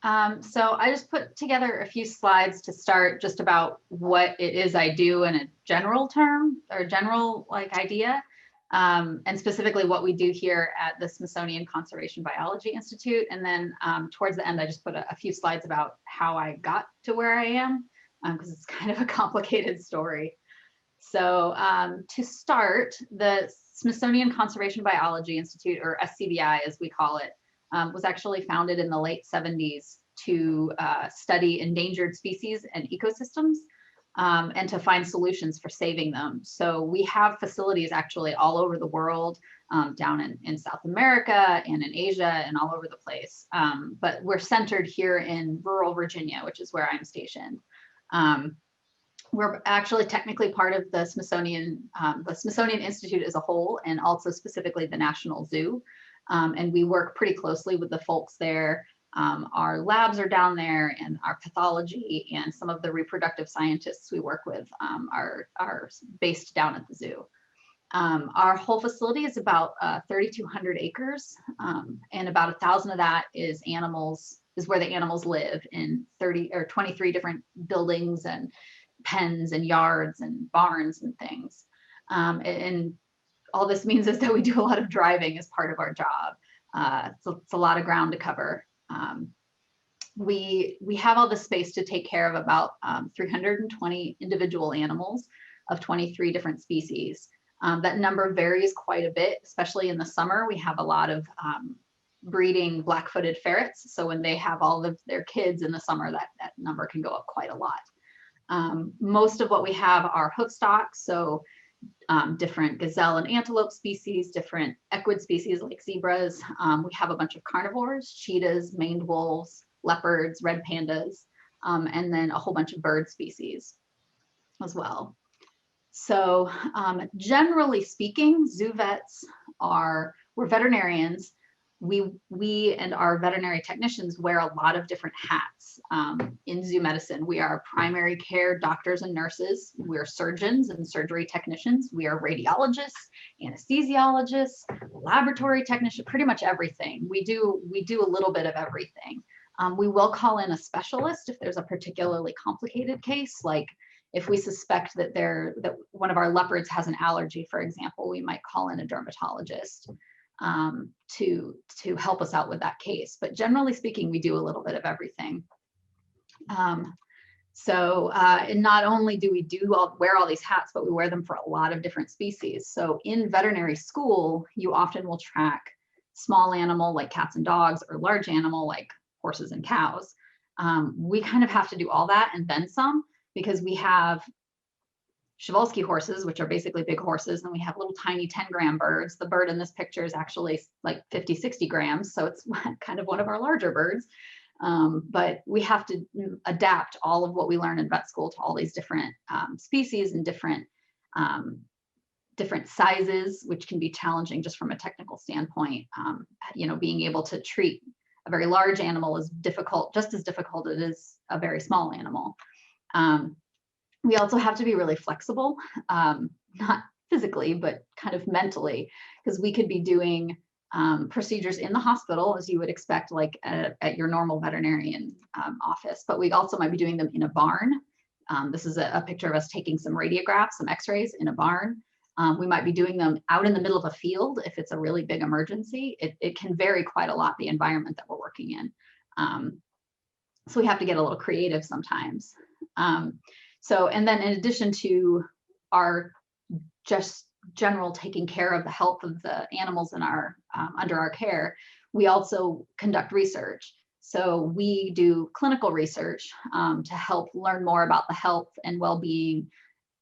So I just put together a few slides to start just about what it is I do in a general term or general like idea, and specifically what we do here at the Smithsonian Conservation Biology Institute. And then towards the end, I just put a few slides about how I got to where I am, because it's kind of a complicated story. So to start, the Smithsonian Conservation Biology Institute, or SCBI as we call it, was actually founded in the late 70s to study endangered species and ecosystems, and to find solutions for saving them. So we have facilities actually all over the world, down in South America and in Asia and all over the place. But we're centered here in rural Virginia, which is where I'm stationed. We're actually technically part of the Smithsonian Institute as a whole, and also specifically the National Zoo. And we work pretty closely with the folks there. Our labs are down there, and our pathology and some of the reproductive scientists we work with are based down at the zoo. Our whole facility is about 3,200 acres, and about 1,000 of that is where the animals live in 23 different buildings and pens and yards and barns and things. And all this means is that we do a lot of driving as part of our job. So it's a lot of ground to cover. We have all the space to take care of about 320 individual animals of 23 different species. That number varies quite a bit, especially in the summer. We have a lot of breeding black-footed ferrets. So when they have all of their kids in the summer, that number can go up quite a lot. Most of what we have are hoofstock, so different gazelle and antelope species, different equid species like zebras. We have a bunch of carnivores, cheetahs, maned wolves, leopards, red pandas, and then a whole bunch of bird species as well. So generally speaking, zoo vets we're veterinarians. We and our veterinary technicians wear a lot of different hats in zoo medicine. We are primary care doctors and nurses. We're surgeons and surgery technicians. We are radiologists, anesthesiologists, laboratory technicians, pretty much everything. We do a little bit of everything. We will call in a specialist if there's a particularly complicated case, like if we suspect that one of our leopards has an allergy, for example, we might call in a dermatologist to help us out with that case. But generally speaking, we do a little bit of everything. And not only do we wear all these hats, but we wear them for a lot of different species. So in veterinary school, you often will track small animal like cats and dogs, or large animal like horses and cows. We kind of have to do all that and then some, because we have Przewalski horses, which are basically big horses, and we have little tiny 10-gram birds. The bird in this picture is actually like 50, 60 grams, so it's kind of one of our larger birds. But we have to adapt all of what we learn in vet school to all these different species and different sizes, which can be challenging just from a technical standpoint. Being able to treat a very large animal is difficult, just as difficult as it is a very small animal. We also have to be really flexible, not physically, but kind of mentally, because we could be doing procedures in the hospital, as you would expect, like at your normal veterinarian office, but we also might be doing them in a barn. This is a picture of us taking some radiographs, some x-rays in a barn. We might be doing them out in the middle of a field if it's a really big emergency. It can vary quite a lot, the environment that we're working in. So we have to get a little creative sometimes. And then in addition to our just general taking care of the health of the animals in our under our care, we also conduct research. So we do clinical research to help learn more about the health and well-being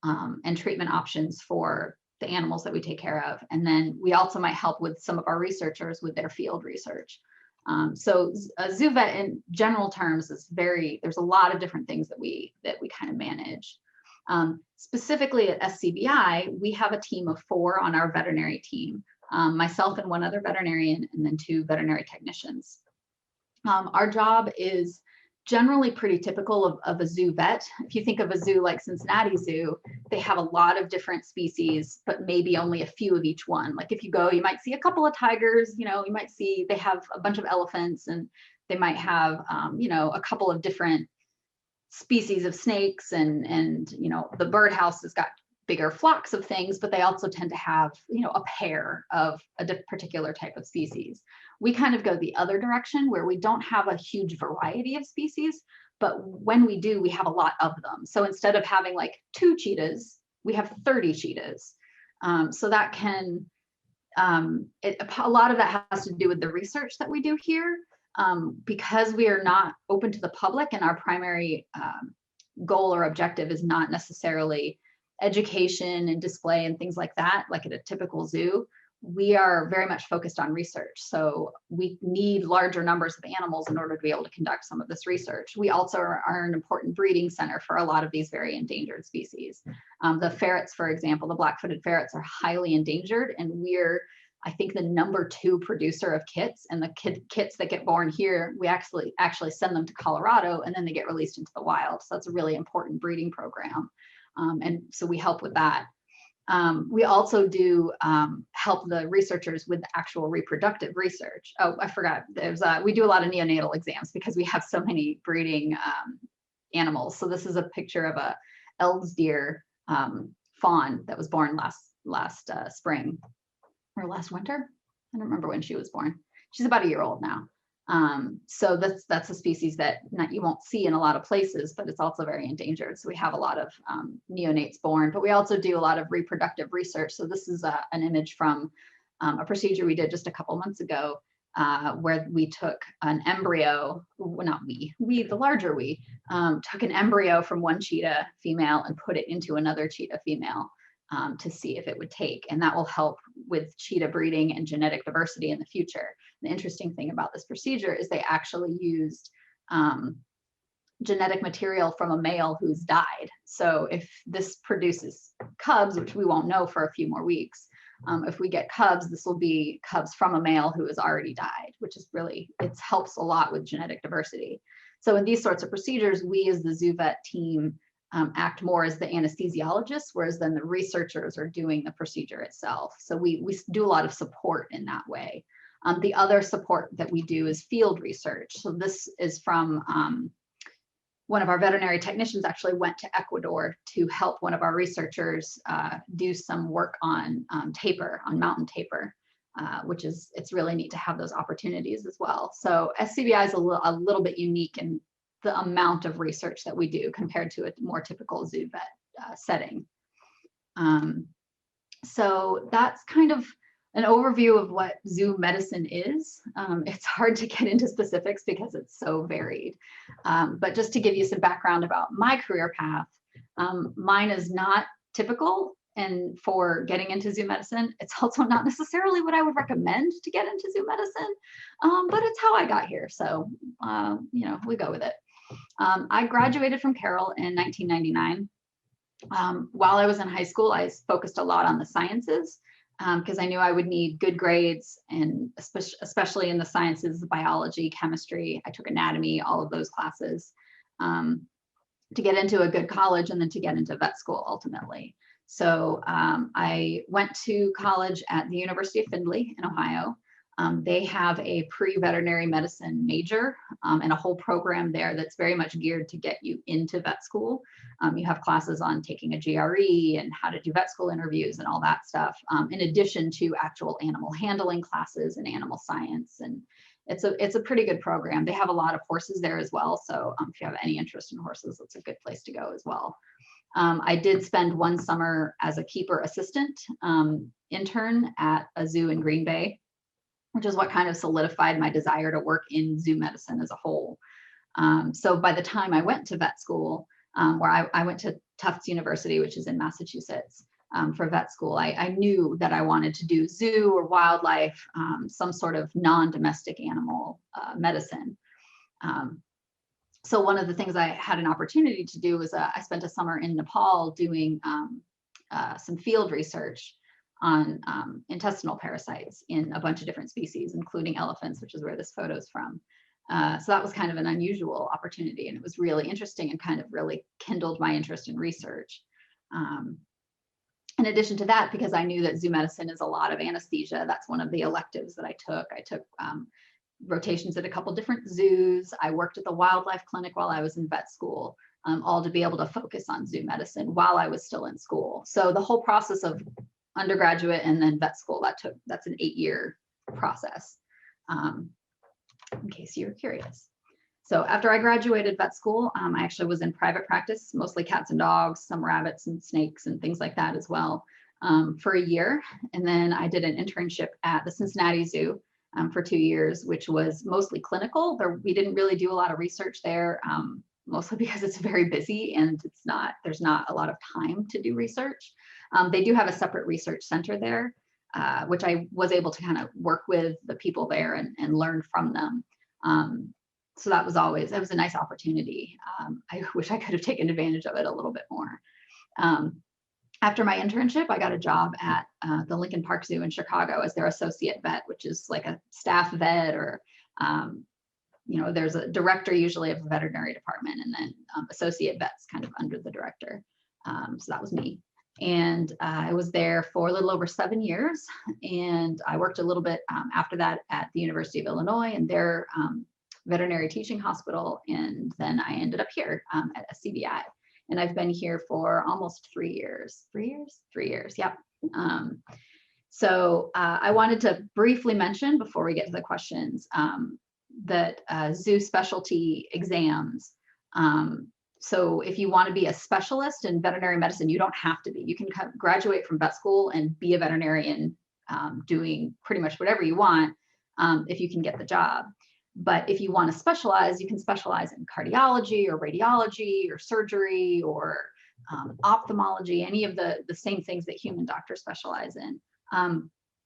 and treatment options for the animals that we take care of. And then we also might help with some of our researchers with their field research. So a zoo vet in general terms is there's a lot of different things that we kind of manage. Specifically at SCBI, we have a team of 4 on our veterinary team, myself and one other veterinarian, and then 2 veterinary technicians. Our job is generally pretty typical of a zoo vet. If you think of a zoo like Cincinnati Zoo, they have a lot of different species, but maybe only a few of each one. Like if you go, you might see a couple of tigers, you might see they have a bunch of elephants, and they might have, a couple of different species of snakes, and the birdhouse has got bigger flocks of things, but they also tend to have, a pair of a particular type of species. We kind of go the other direction, where we don't have a huge variety of species, but when we do, we have a lot of them. So instead of having like 2 cheetahs, we have 30 cheetahs. So that can, a lot of that has to do with the research that we do here. Because we are not open to the public, and our primary goal or objective is not necessarily education and display and things like that, like at a typical zoo, we are very much focused on research. So we need larger numbers of animals in order to be able to conduct some of this research. We also are an important breeding center for a lot of these very endangered species. The ferrets, for example, the black-footed ferrets are highly endangered, and we're, I think, the #2 producer of kits, and the kits that get born here, we actually send them to Colorado, and then they get released into the wild. So that's a really important breeding program. And so we help with that. We also do help the researchers with the actual reproductive research. Oh, I forgot. We do a lot of neonatal exams because we have so many breeding animals. So this is a picture of a Elves deer fawn that was born last spring. Or last winter. I don't remember when she was born. She's about a year old now. So that's a species that you won't see in a lot of places, but it's also very endangered. So we have a lot of neonates born, but we also do a lot of reproductive research. So this is an image from a procedure we did just a couple months ago, where we took an embryo, well, not we, the larger we, took an embryo from one cheetah female and put it into another cheetah female. To see if it would take, and that will help with cheetah breeding and genetic diversity in the future. The interesting thing about this procedure is they actually used genetic material from a male who's died. So if this produces cubs, which we won't know for a few more weeks, if we get cubs, this will be cubs from a male who has already died, which is really, it helps a lot with genetic diversity. So in these sorts of procedures, we as the zoo vet team act more as the anesthesiologists, whereas then the researchers are doing the procedure itself. So we do a lot of support in that way. The other support that we do is field research. So this is from one of our veterinary technicians actually went to Ecuador to help one of our researchers do some work on tapir, on mountain tapir, which is, it's really neat to have those opportunities as well. So SCBI is a little bit unique in the amount of research that we do compared to a more typical zoo vet setting. So that's kind of an overview of what zoo medicine is. It's hard to get into specifics because it's so varied. But just to give you some background about my career path, mine is not typical. And for getting into zoo medicine, it's also not necessarily what I would recommend to get into zoo medicine, but it's how I got here. So, we go with it. I graduated from Carroll in 1999. While I was in high school, I focused a lot on the sciences because I knew I would need good grades, and especially in the sciences, biology, chemistry. I took anatomy, all of those classes to get into a good college and then to get into vet school ultimately. So I went to college at the University of Findlay in Ohio. They have a pre-veterinary medicine major and a whole program there that's very much geared to get you into vet school. You have classes on taking a GRE and how to do vet school interviews and all that stuff, in addition to actual animal handling classes and animal science. And it's a pretty good program. They have a lot of horses there as well. So if you have any interest in horses, it's a good place to go as well. I did spend one summer as a keeper assistant intern at a zoo in Green Bay, which is what kind of solidified my desire to work in zoo medicine as a whole. So by the time I went to vet school, where I went to Tufts University, which is in Massachusetts, for vet school, I knew that I wanted to do zoo or wildlife, some sort of non-domestic animal medicine. So one of the things I had an opportunity to do was I spent a summer in Nepal doing some field research on intestinal parasites in a bunch of different species, including elephants, which is where this photo is from. So that was kind of an unusual opportunity, and it was really interesting and kind of really kindled my interest in research. In addition to that, because I knew that zoo medicine is a lot of anesthesia, that's one of the electives that I took. I took rotations at a couple different zoos. I worked at the wildlife clinic while I was in vet school, all to be able to focus on zoo medicine while I was still in school. So the whole process of undergraduate and then vet school, that's an 8-year process, in case you're curious. So after I graduated vet school, I actually was in private practice, mostly cats and dogs, some rabbits and snakes and things like that as well, for a year. And then I did an internship at the Cincinnati Zoo for 2 years, which was mostly clinical. We didn't really do a lot of research there, mostly because it's very busy and there's not a lot of time to do research. They do have a separate research center there, which I was able to kind of work with the people there and learn from them. So that was a nice opportunity. I wish I could have taken advantage of it a little bit more. After my internship, I got a job at the Lincoln Park Zoo in Chicago as their associate vet, which is like a staff vet, or there's a director usually of the veterinary department, and then associate vets kind of under the director. So that was me. And I was there for a little over 7 years. And I worked a little bit after that at the University of Illinois and their veterinary teaching hospital. And then I ended up here at SCBI. And I've been here for almost 3 years. 3 years? 3 years, yep. So I wanted to briefly mention before we get to the questions that zoo specialty exams. So if you want to be a specialist in veterinary medicine, you don't have to be. You can graduate from vet school and be a veterinarian doing pretty much whatever you want if you can get the job. But if you want to specialize, you can specialize in cardiology or radiology or surgery or ophthalmology, any of the same things that human doctors specialize in.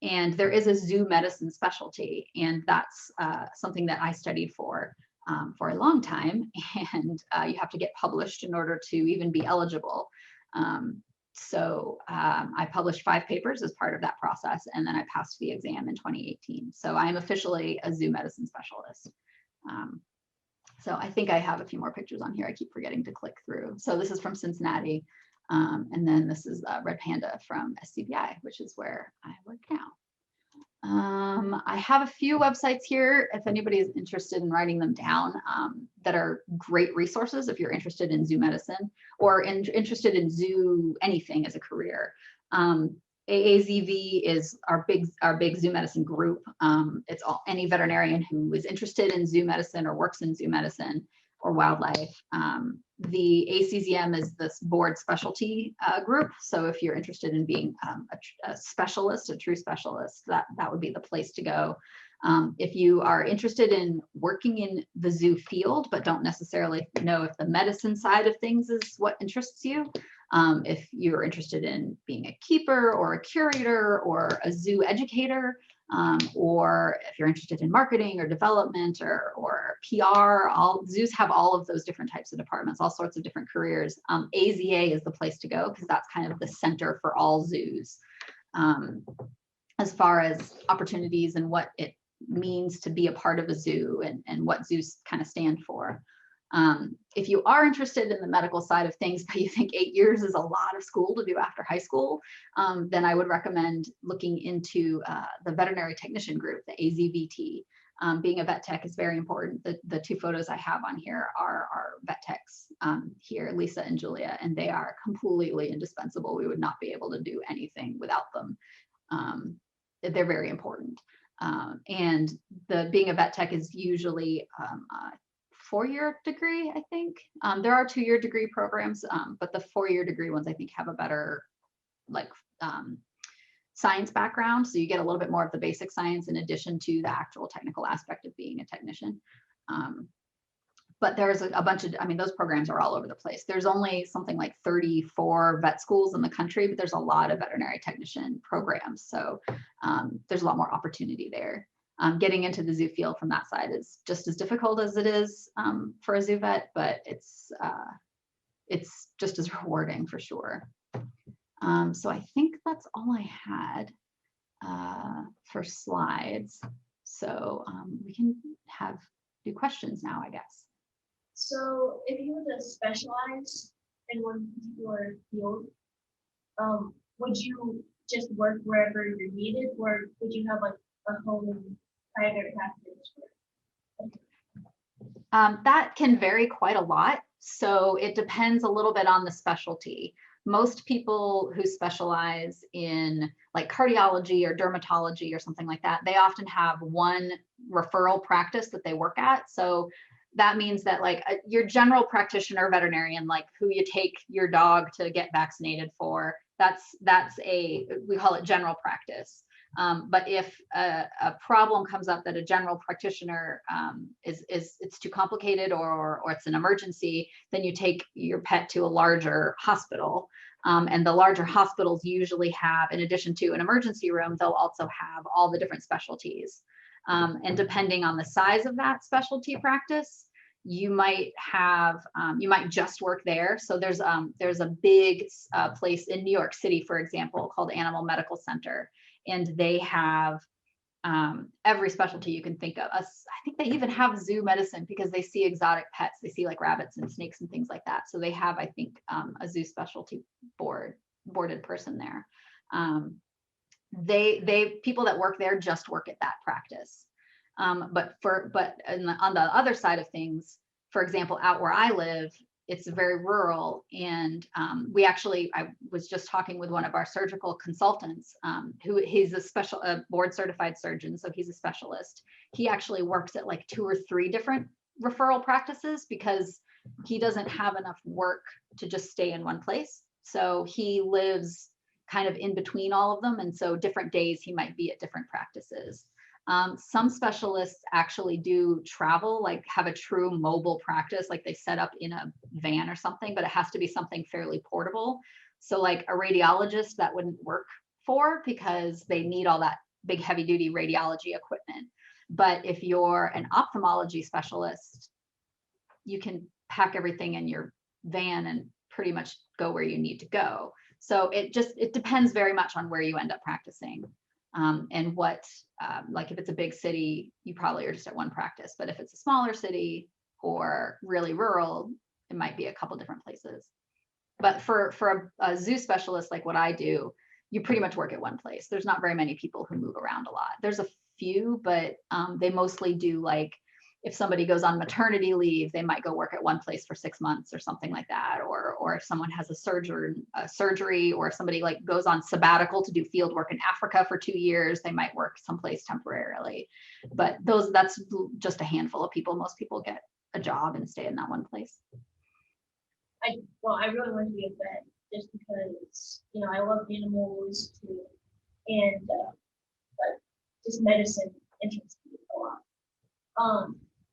And there is a zoo medicine specialty, and that's something that I studied for a long time, and you have to get published in order to even be eligible. So I published 5 papers as part of that process, and then I passed the exam in 2018. So I am officially a zoo medicine specialist. So I think I have a few more pictures on here. I keep forgetting to click through. So this is from Cincinnati, and then this is Red Panda from SCBI, which is where I work now. I have a few websites here if anybody is interested in writing them down that are great resources if you're interested in zoo medicine or interested in zoo anything as a career. AAZV is our big zoo medicine group. It's any veterinarian who is interested in zoo medicine or works in zoo medicine or wildlife. The ACZM is this board specialty group. So if you're interested in being a specialist, a true specialist, that would be the place to go. If you are interested in working in the zoo field, but don't necessarily know if the medicine side of things is what interests you, if you're interested in being a keeper or a curator or a zoo educator, or if you're interested in marketing or development or PR, all zoos have all of those different types of departments, all sorts of different careers. AZA is the place to go because that's kind of the center for all zoos as far as opportunities and what it means to be a part of a zoo and what zoos kind of stand for. If you are interested in the medical side of things, but you think 8 years is a lot of school to do after high school, then I would recommend looking into the veterinary technician group, the AZVT. Being a vet tech is very important. The 2 photos I have on here are vet techs here, Lisa and Julia, and they are completely indispensable. We would not be able to do anything without them. They're very important. And being a vet tech is usually 4-year degree, I think. There are 2-year degree programs, but the 4-year degree ones I think have a better science background. So you get a little bit more of the basic science in addition to the actual technical aspect of being a technician. But there's a bunch of, those programs are all over the place. There's only something like 34 vet schools in the country, but there's a lot of veterinary technician programs. So there's a lot more opportunity there. Getting into the zoo field from that side is just as difficult as it is for a zoo vet, but it's just as rewarding for sure. So I think that's all I had for slides. So we can do questions now, I guess. So if you were to specialize in one particular field, would you just work wherever you're needed, or would you have like a home private practice? That can vary quite a lot. So it depends a little bit on the specialty. Most people who specialize in like cardiology or dermatology or something like that, they often have one referral practice that they work at. So that means that like your general practitioner veterinarian, like who you take your dog to get vaccinated for, we call it general practice. But if a problem comes up that a general practitioner it's too complicated or it's an emergency, then you take your pet to a larger hospital. And the larger hospitals usually have, in addition to an emergency room, they'll also have all the different specialties. And depending on the size of that specialty practice, you might just work there. So there's a big place in New York City, for example, called Animal Medical Center. And they have every specialty you can think of. I think they even have zoo medicine because they see exotic pets. They see like rabbits and snakes and things like that. So they have, I think, a zoo specialty boarded person there. People that work there just work at that practice. But on the other side of things, for example, out where I live, it's very rural, and I was just talking with one of our surgical consultants, he's a board certified surgeon, so he's a specialist. He actually works at like 2 or 3 different referral practices because he doesn't have enough work to just stay in one place. So he lives kind of in between all of them, and so different days he might be at different practices. Some specialists actually do travel, like have a true mobile practice, like they set up in a van or something, but it has to be something fairly portable. So like a radiologist, that wouldn't work for, because they need all that big heavy duty radiology equipment. But if you're an ophthalmology specialist, you can pack everything in your van and pretty much go where you need to go. So it depends very much on where you end up practicing. And like if it's a big city, you probably are just at one practice. But if it's a smaller city or really rural, it might be a couple different places. But for a zoo specialist like what I do, you pretty much work at one place. There's not very many people who move around a lot. There's a few, but they mostly do, like if somebody goes on maternity leave, they might go work at one place for 6 months or something like that. Or if someone has a surgery, or if somebody like goes on sabbatical to do field work in Africa for 2 years, they might work someplace temporarily. But that's just a handful of people. Most people get a job and stay in that one place. I really want to be a vet just because, I love animals too. And but just medicine interests me a lot.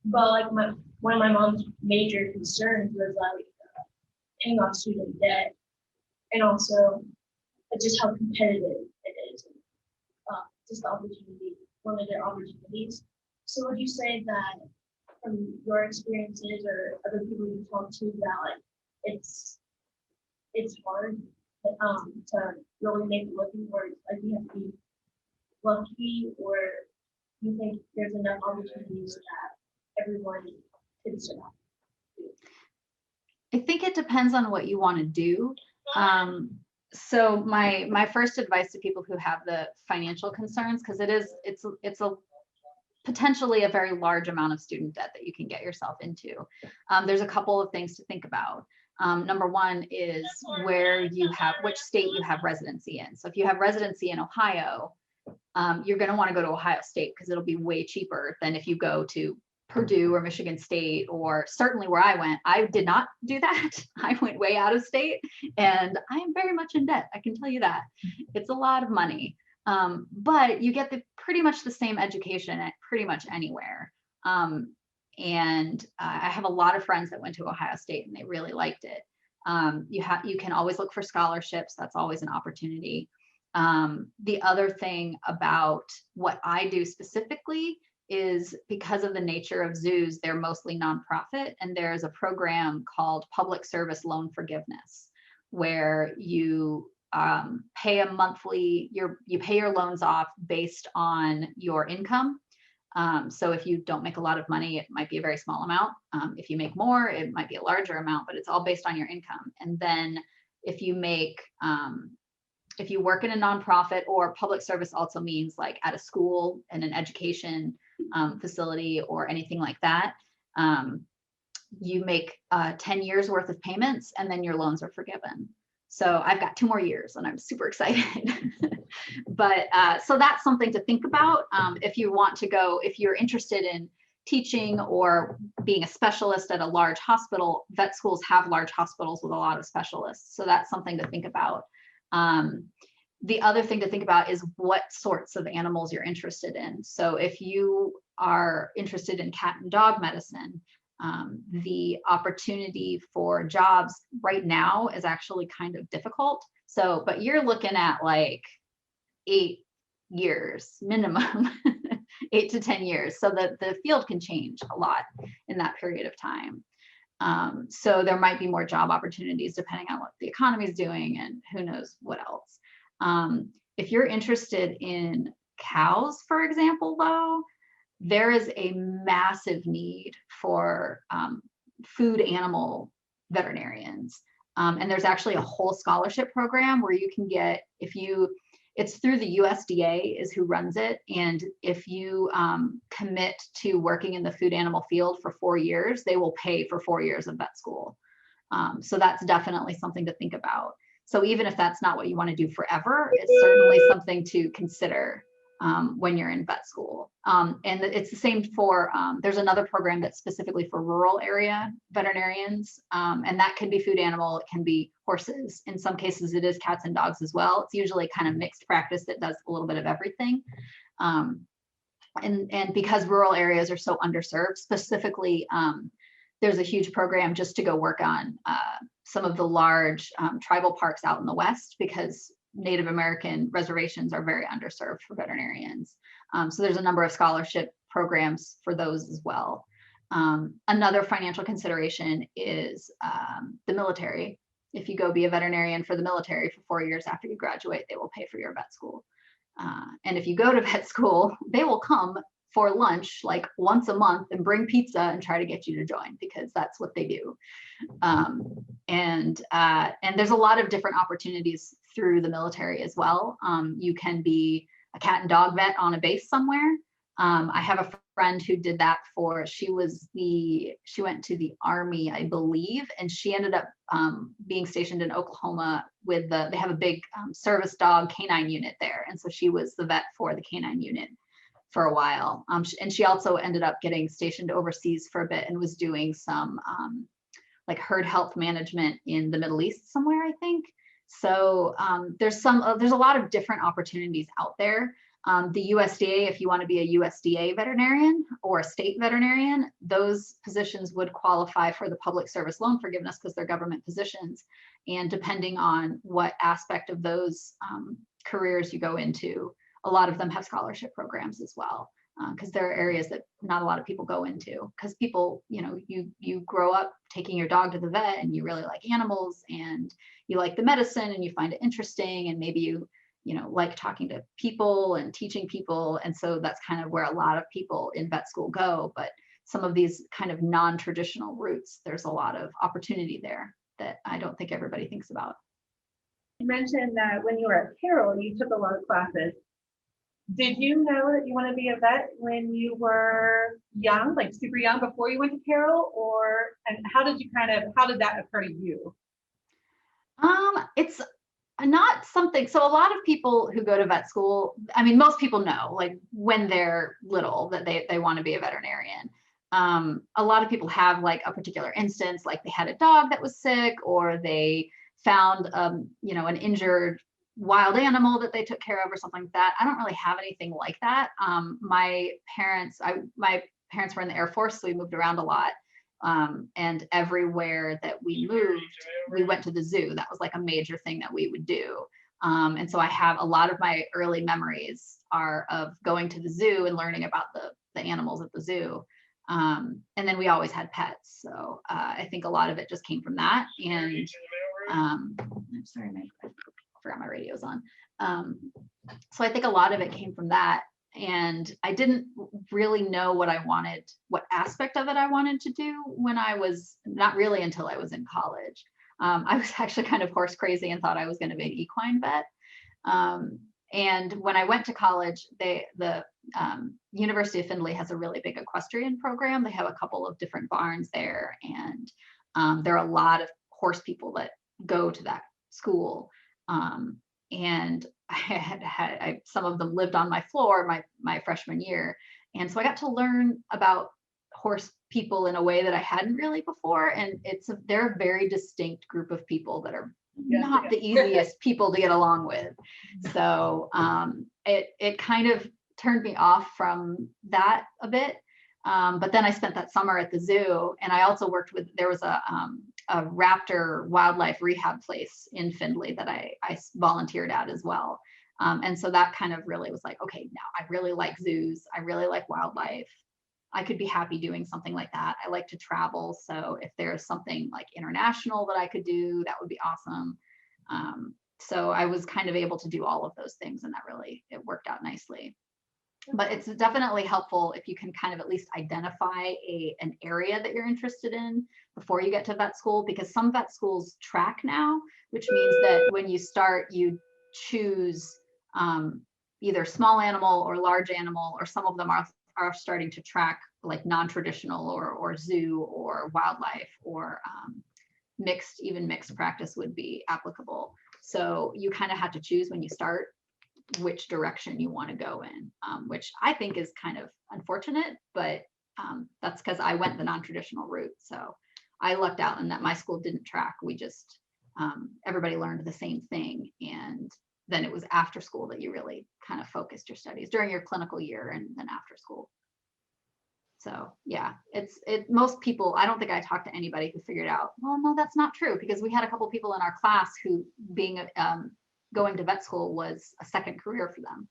But like one of my mom's major concerns was like paying off student debt, and also just how competitive it is, just the limited opportunities. So would you say that from your experiences or other people you talk to that like it's hard to really make a living, or like you have to be lucky, or you think there's enough opportunities that everyone can survive? I think it depends on what you want to do. So my first advice to people who have the financial concerns, because it's a potentially a very large amount of student debt that you can get yourself into. There's a couple of things to think about. Number one is which state you have residency in. So if you have residency in Ohio, you're going to want to go to Ohio State because it'll be way cheaper than if you go to Purdue or Michigan State, or certainly where I went. I did not do that. I went way out of state, and I am very much in debt. I can tell you that. It's a lot of money, but you get pretty much the same education at pretty much anywhere. And I have a lot of friends that went to Ohio State and they really liked it. You can always look for scholarships. That's always an opportunity. The other thing about what I do specifically is, because of the nature of zoos, they're mostly nonprofit, and there's a program called Public Service Loan Forgiveness, where you pay a monthly, you pay your loans off based on your income. So if you don't make a lot of money, it might be a very small amount. If you make more, it might be a larger amount, but it's all based on your income. And then if you work in a nonprofit, or public service also means like at a school and an education facility or anything like that, you make 10 years worth of payments, and then your loans are forgiven. So I've got 2 more years and I'm super excited. But so that's something to think about if you want to go, if you're interested in teaching or being a specialist at a large hospital. Vet schools have large hospitals with a lot of specialists. So that's something to think about. The other thing to think about is what sorts of animals you're interested in. So if you are interested in cat and dog medicine, the opportunity for jobs right now is actually kind of difficult. So, but you're looking at like 8 years minimum, 8 to 10 years. So that the field can change a lot in that period of time. So there might be more job opportunities depending on what the economy is doing and who knows what else. If you're interested in cows, for example, though, there is a massive need for food animal veterinarians. And there's actually a whole scholarship program where you can get, it's through the USDA is who runs it. And if you commit to working in the food animal field for 4 years, they will pay for 4 years of vet school. So that's definitely something to think about. So even if that's not what you want to do forever, it's certainly something to consider when you're in vet school. And it's the same for, there's another program that's specifically for rural area veterinarians. And that can be food animal, it can be horses. In some cases, it is cats and dogs as well. It's usually kind of mixed practice that does a little bit of everything. And because rural areas are so underserved, specifically, there's a huge program just to go work on some of the large tribal parks out in the West, because Native American reservations are very underserved for veterinarians. So there's a number of scholarship programs for those as well. Another financial consideration is the military. If you go be a veterinarian for the military for 4 years after you graduate, they will pay for your vet school. And if you go to vet school, they will come for lunch like once a month and bring pizza and try to get you to join, because that's what they do. And there's a lot of different opportunities through the military as well. You can be a cat and dog vet on a base somewhere. I have a friend who did that she went to the Army, I believe, and she ended up being stationed in Oklahoma with they have a big service dog canine unit there. And so she was the vet for the canine unit for a while. And she also ended up getting stationed overseas for a bit and was doing some like herd health management in the Middle East somewhere, I think. So there's a lot of different opportunities out there. The USDA, if you want to be a USDA veterinarian or a state veterinarian, those positions would qualify for the public service loan forgiveness because they're government positions. And depending on what aspect of those careers you go into, a lot of them have scholarship programs as well, because there are areas that not a lot of people go into, because people, you grow up taking your dog to the vet and you really like animals and you like the medicine and you find it interesting, and maybe you like talking to people and teaching people. And so that's kind of where a lot of people in vet school go. But some of these kind of non-traditional routes, there's a lot of opportunity there that I don't think everybody thinks about. You mentioned that when you were at Carroll, you took a lot of classes. Did you know that you want to be a vet when you were young, like super young, before you went to Carroll, and how did that occur to you? It's not something, so a lot of people who go to vet school, I mean, most people know, like when they're little, that they want to be a veterinarian. A lot of people have like a particular instance, like they had a dog that was sick, or they found, an injured wild animal that they took care of or something like that. I don't really have anything like that. My parents were in the Air Force, so we moved around a lot. And everywhere that we moved, we went to the zoo. That was like a major thing that we would do. And so I have a lot of my early memories are of going to the zoo and learning about the animals at the zoo. And then we always had pets. So I think a lot of it just came from that. And I'm sorry, I forgot my radio's on. So I think a lot of it came from that. And I didn't really know what aspect of it I wanted to do not really until I was in college. I was actually kind of horse crazy and thought I was going to be an equine vet. And when I went to college, the University of Findlay has a really big equestrian program. They have a couple of different barns there, and there are a lot of horse people that go to that school. And some of them lived on my floor my freshman year. And so I got to learn about horse people in a way that I hadn't really before. And they're a very distinct group of people that are not the easiest people to get along with. So it kind of turned me off from that a bit. But then I spent that summer at the zoo, and I also worked with, there was a raptor wildlife rehab place in Findlay that I volunteered at as well. And so that kind of really was like, okay, now I really like zoos. I really like wildlife. I could be happy doing something like that. I like to travel. So if there's something like international that I could do, that would be awesome. So I was kind of able to do all of those things, and it worked out nicely. But it's definitely helpful if you can kind of at least identify an area that you're interested in before you get to vet school, because some vet schools track now, which means that when you start, you choose either small animal or large animal, or some of them are starting to track like non-traditional or zoo or wildlife, or even mixed practice would be applicable. So you kind of have to choose when you start which direction you want to go in, which I think is kind of unfortunate, but that's because I went the non-traditional route. So I lucked out in that my school didn't track. We just, everybody learned the same thing. And then it was after school that you really kind of focused your studies during your clinical year and then after school. So yeah, most people, I don't think I talked to anybody who figured out, well, no, that's not true, because we had a couple people in our class who going to vet school was a second career for them.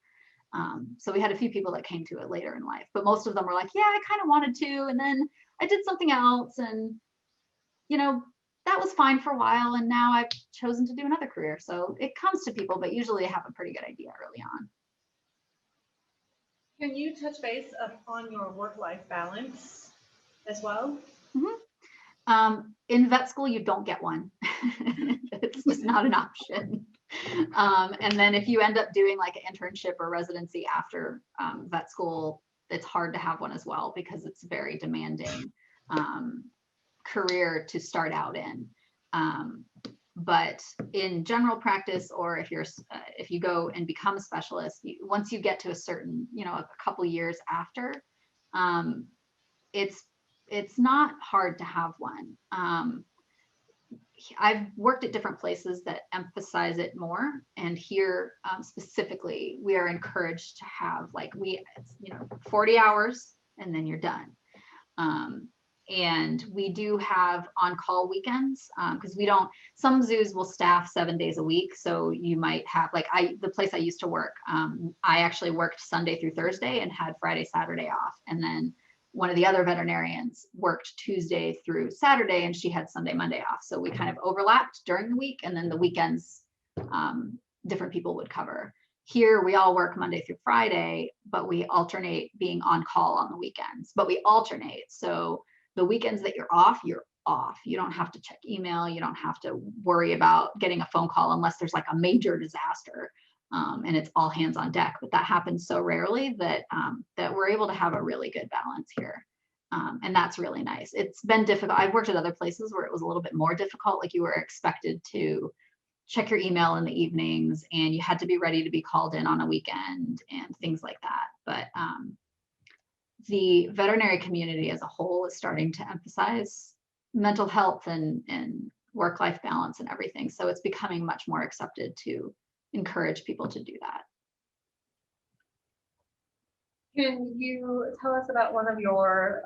So we had a few people that came to it later in life, but most of them were like, yeah, I kind of wanted to, and then I did something else, and that was fine for a while, and now I've chosen to do another career. So it comes to people, but usually I have a pretty good idea early on. Can you touch base upon your work-life balance as well? Mm-hmm. In vet school, you don't get one. It's just not an option. And then if you end up doing like an internship or residency after vet school, it's hard to have one as well, because it's a very demanding career to start out in. But in general practice, or if you go and become a specialist, once you get to a certain, a couple years after, it's not hard to have one. I've worked at different places that emphasize it more, and here specifically, we are encouraged to have 40 hours and then you're done. And we do have on-call weekends, because some zoos will staff 7 days a week. So you might have, the place I used to work, I actually worked Sunday through Thursday and had Friday, Saturday off. And then one of the other veterinarians worked Tuesday through Saturday, and she had Sunday, Monday off. So we kind of overlapped during the week, and then the weekends, different people would cover. Here, we all work Monday through Friday, but we alternate being on call on the weekends, but we alternate. So the weekends that you're off, you're off. You don't have to check email. You don't have to worry about getting a phone call unless there's like a major disaster, and it's all hands on deck. But that happens so rarely that we're able to have a really good balance here. And that's really nice. It's been difficult. I've worked at other places where it was a little bit more difficult. Like you were expected to check your email in the evenings, and you had to be ready to be called in on a weekend and things like that. But the veterinary community as a whole is starting to emphasize mental health and work-life balance and everything. So it's becoming much more accepted to encourage people to do that. Can you tell us about one of your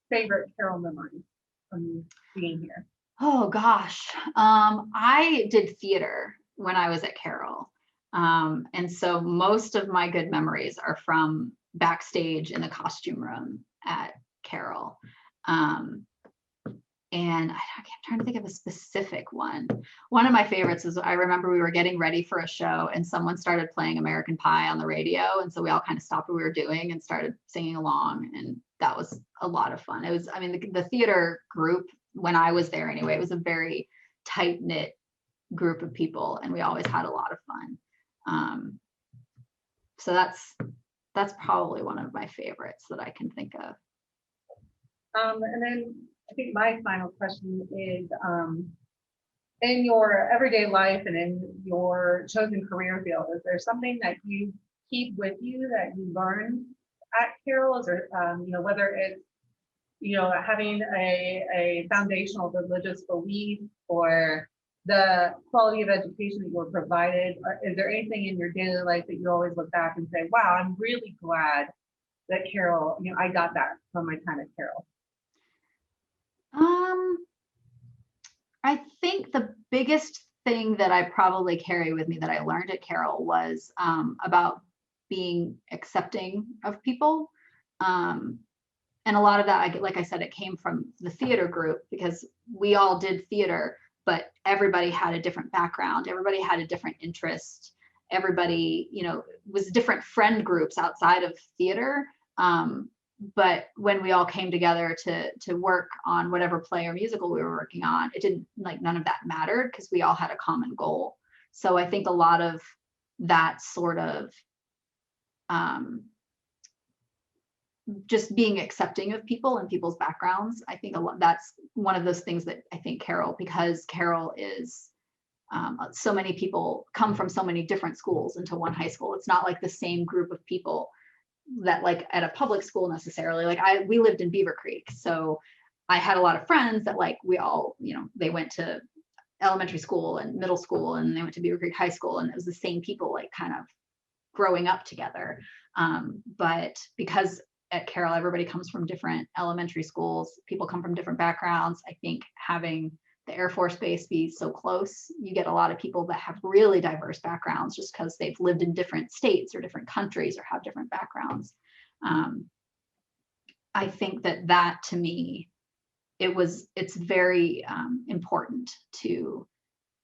favorite Carroll memories from being here? Oh gosh, I did theater when I was at Carroll. And so most of my good memories are from backstage in the costume room at Carroll. And I'm trying to think of a specific one. One of my favorites is, I remember we were getting ready for a show and someone started playing American Pie on the radio. And so we all kind of stopped what we were doing and started singing along. And that was a lot of fun. It was, I mean, the theater group, when I was there anyway, it was a very tight knit group of people, and we always had a lot of fun. So that's probably one of my favorites that I can think of. And then I think my final question is, in your everyday life and in your chosen career field, is there something that you keep with you that you learn at Carroll? Is there, whether it's, having a foundational religious belief or the quality of education that you were provided? Or is there anything in your daily life that you always look back and say, wow, I'm really glad that Carroll, I got that from my time at Carroll? I think the biggest thing that I probably carry with me that I learned at Carroll was about being accepting of people. And a lot of that, like I said, it came from the theater group, because we all did theater, but everybody had a different background. Everybody had a different interest. Everybody, was different friend groups outside of theater. But when we all came together to work on whatever play or musical we were working on, it didn't, none of that mattered, because we all had a common goal. So I think a lot of that sort of just being accepting of people and people's backgrounds, I think that's one of those things that I think Carroll, because Carroll is so many people come from so many different schools into one high school. It's not like the same group of people that like at a public school necessarily. We lived in Beaver Creek, so I had a lot of friends that we all, they went to elementary school and middle school, and they went to Beaver Creek High School, and it was the same people kind of growing up together. But because at Carroll, everybody comes from different elementary schools, people come from different backgrounds. I think having the Air Force Base be so close, you get a lot of people that have really diverse backgrounds just because they've lived in different states or different countries or have different backgrounds. I think that to me, it's very important to,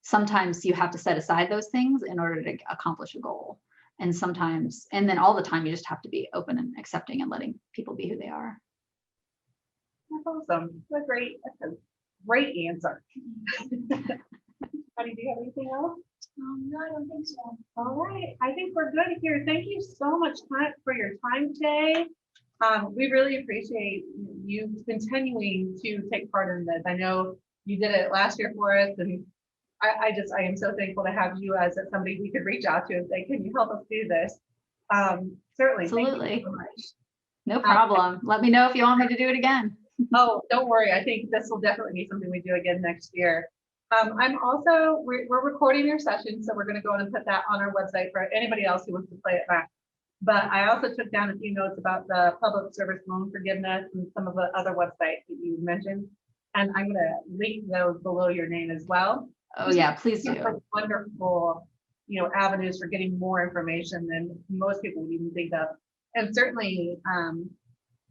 sometimes you have to set aside those things in order to accomplish a goal. And sometimes, and then all the time, you just have to be open and accepting and letting people be who they are. That's awesome. That's a great answer. Honey, do you have anything else? No, I don't think so. All right. I think we're good here. Thank you so much for your time today. We really appreciate you continuing to take part in this. I know you did it last year for us, and I am so thankful to have you as somebody we could reach out to and say, can you help us do this? Certainly. Absolutely. Thank you so much. No problem. Let me know if you want me to do it again. Oh, don't worry. I think this will definitely be something we do again next year. We're recording your session, so we're going to go and put that on our website for anybody else who wants to play it back. But I also took down a few notes about the public service loan forgiveness and some of the other websites that you mentioned. And I'm going to link those below your name as well. Oh yeah, please do. Wonderful, avenues for getting more information than most people would even think of. And certainly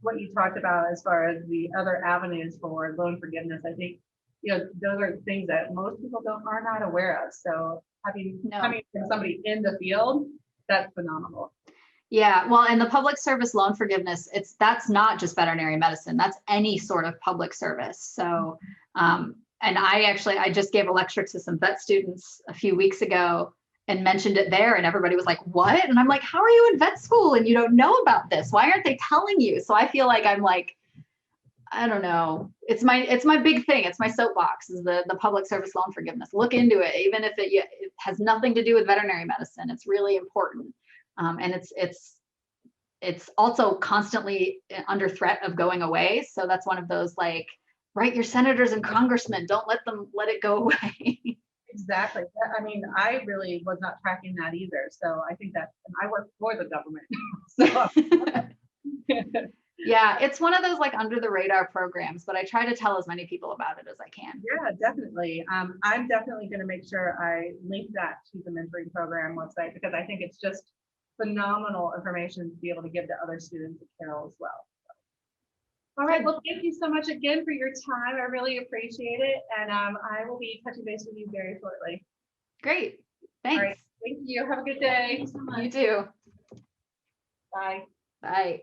what you talked about as far as the other avenues for loan forgiveness, I think, those are things that most people are not aware of. So coming from somebody in the field, that's phenomenal. Yeah, well, and the public service loan forgiveness, that's not just veterinary medicine, that's any sort of public service. So, and I just gave a lecture to some vet students a few weeks ago and mentioned it there, and everybody was like, what? And I'm like, how are you in vet school and you don't know about this? Why aren't they telling you? So I feel like I'm like, I don't know. It's my big thing. It's my soapbox, is the public service loan forgiveness. Look into it, even if it has nothing to do with veterinary medicine. It's really important. And it's also constantly under threat of going away. So that's one of those, write your senators and congressmen, don't let it go away. Exactly. I mean, I really was not tracking that either. So I think and I work for the government. So. Yeah, it's one of those under the radar programs, but I try to tell as many people about it as I can. Yeah, definitely. I'm definitely going to make sure I link that to the mentoring program website, because I think it's just phenomenal information to be able to give to other students at Carroll as well. All right. Well, thank you so much again for your time. I really appreciate it. And I will be touching base with you very shortly. Great. Thanks. All right. Thank you. Have a good day. You too. Bye. Bye.